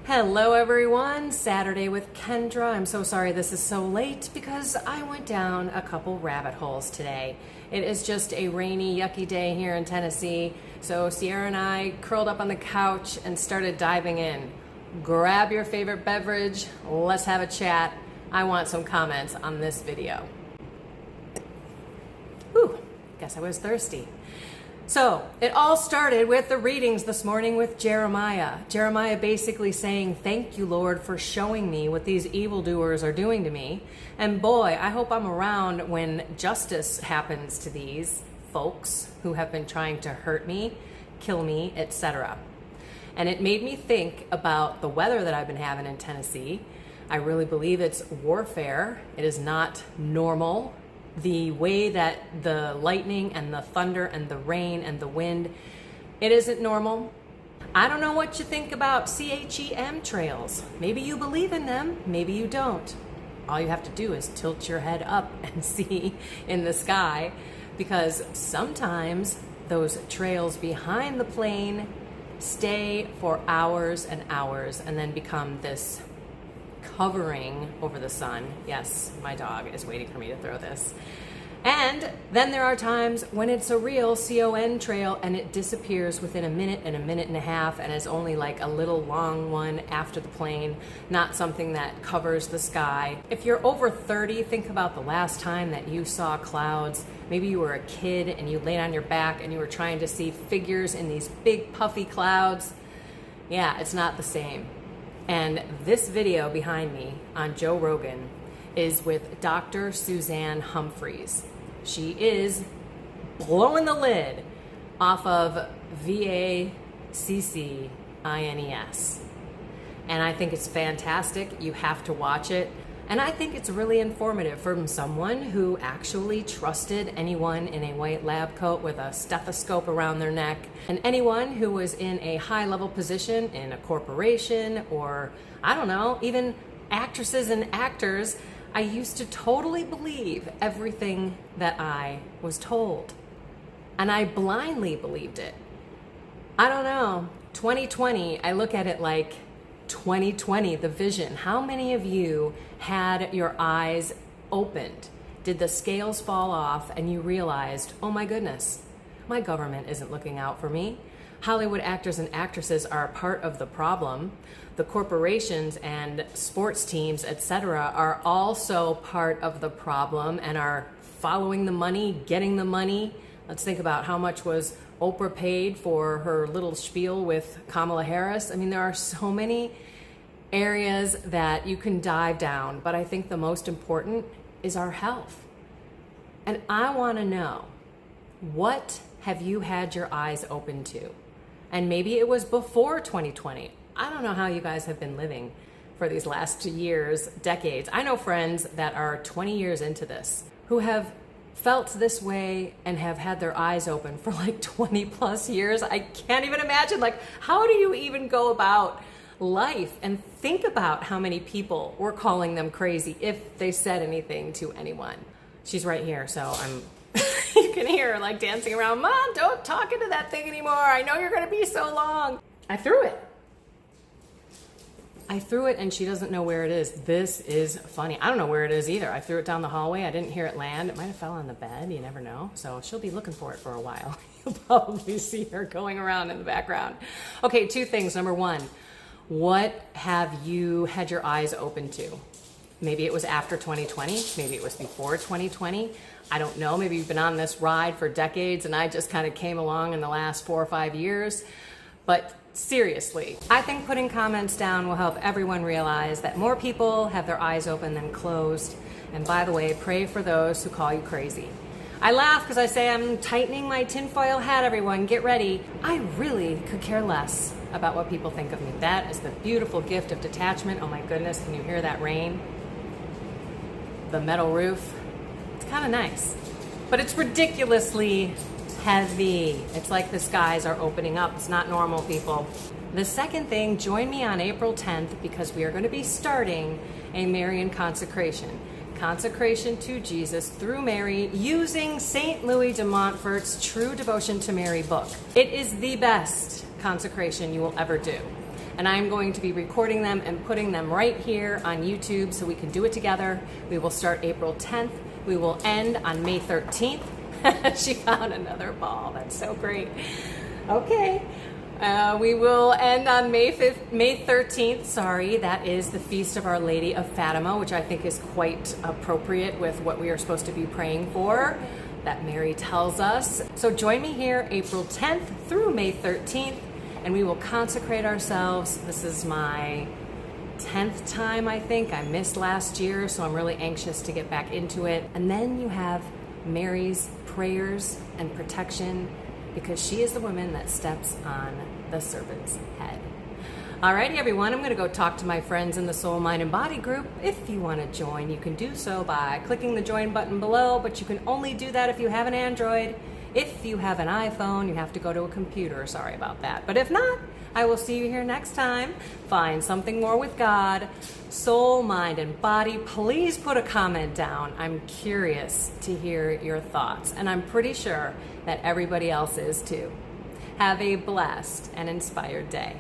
Hello everyone, Saturday with Kendra. I'm so sorry this is so late because I went down a couple rabbit holes today. It is just a rainy, yucky day here in Tennessee, so Sierra and I curled up on the couch and started diving in. Grab your favorite beverage, let's have a chat. I want some comments on this video. Whew, guess I was thirsty. So it all started with the readings this morning with Jeremiah. Jeremiah basically saying, thank you, Lord, for showing me what these evildoers are doing to me. And boy, I hope I'm around when justice happens to these folks who have been trying to hurt me, kill me, etc. And it made me think about the weather that I've been having in Tennessee. I really believe it's warfare. It is not normal. The way that the lightning and the thunder and the rain and the wind, it isn't normal. I don't know what you think about CHEM trails. Maybe you believe in them, maybe you don't. All you have to do is tilt your head up and see in the sky, because sometimes those trails behind the plane stay for hours and hours and then become this covering over the sun. Yes, my dog is waiting for me to throw this. And then there are times when it's a real CON trail and it disappears within a minute and a half and is only like a little long one after the plane, not something that covers the sky. If you're over 30, think about the last time that you saw clouds. Maybe you were a kid and you laid on your back and you were trying to see figures in these big puffy clouds. Yeah, it's not the same. And this video behind me on Joe Rogan is with Dr. Suzanne Humphries. She is blowing the lid off of VACCINES. And I think it's fantastic. You have to watch it. And I think it's really informative from someone who actually trusted anyone in a white lab coat with a stethoscope around their neck, and anyone who was in a high-level position in a corporation, or, I don't know, even actresses and actors. I used to totally believe everything that I was told. And I blindly believed it. I don't know. 2020, I look at it like 2020, the vision. How many of you had your eyes opened? Did the scales fall off and you realized, oh my goodness, my government isn't looking out for me. Hollywood actors and actresses are a part of the problem. The corporations and sports teams, etc., are also part of the problem and are following the money, getting the money. Let's think about how much was Oprah paid for her little spiel with Kamala Harris. I mean, there are so many areas that you can dive down, but I think the most important is our health. And I want to know, what have you had your eyes open to? And maybe it was before 2020. I don't know how you guys have been living for these last years, decades. I know friends that are 20 years into this who have felt this way and have had their eyes open for like 20 plus years. I can't even imagine, like, how do you even go about life and think about how many people were calling them crazy if they said anything to anyone? She's right here, so you can hear her like dancing around. Mom, don't talk into that thing anymore. I know you're gonna be so long. I threw it and she doesn't know where it is. This is funny. I don't know where it is either. I threw it down the hallway. I didn't hear it land. It might have fell on the bed. You never know. So she'll be looking for it for a while. You'll probably see her going around in the background. Okay, two things. Number one, what have you had your eyes open to? Maybe it was after 2020. Maybe it was before 2020. I don't know. Maybe you've been on this ride for decades and I just kind of came along in the last 4 or 5 years. But seriously, I think putting comments down will help everyone realize that more people have their eyes open than closed. And by the way, pray for those who call you crazy. I laugh because I say I'm tightening my tinfoil hat, everyone. Get ready. I really could care less about what people think of me. That is the beautiful gift of detachment. Oh my goodness, can you hear that rain? The metal roof. It's kind of nice. But it's ridiculously heavy. It's like the skies are opening up. It's not normal, people. The second thing, join me on April 10th because we are going to be starting a Marian consecration. Consecration to Jesus through Mary using St. Louis de Montfort's True Devotion to Mary book. It is the best consecration you will ever do. and I'm going to be recording them and putting them right here on YouTube so we can do it together. We will start April 10th. We will end on May 13th. She found another ball. That's so great. Okay. We will end on May 13th. Sorry, that is the Feast of Our Lady of Fatima, which I think is quite appropriate with what we are supposed to be praying for, that Mary tells us. So join me here April 10th through May 13th, and we will consecrate ourselves. This is my 10th time, I think. I missed last year, so I'm really anxious to get back into it. And then you have Mary's prayers and protection, because she is the woman that steps on the serpent's head. Alrighty, everyone, I'm going to go talk to my friends in the Soul, Mind, and Body group. If you want to join, you can do so by clicking the join button below, but you can only do that if you have an Android. If you have an iPhone, you have to go to a computer. Sorry about that. But if not, I will see you here next time. Find something more with God, soul, mind, and body. Please put a comment down. I'm curious to hear your thoughts, and I'm pretty sure that everybody else is too. Have a blessed and inspired day.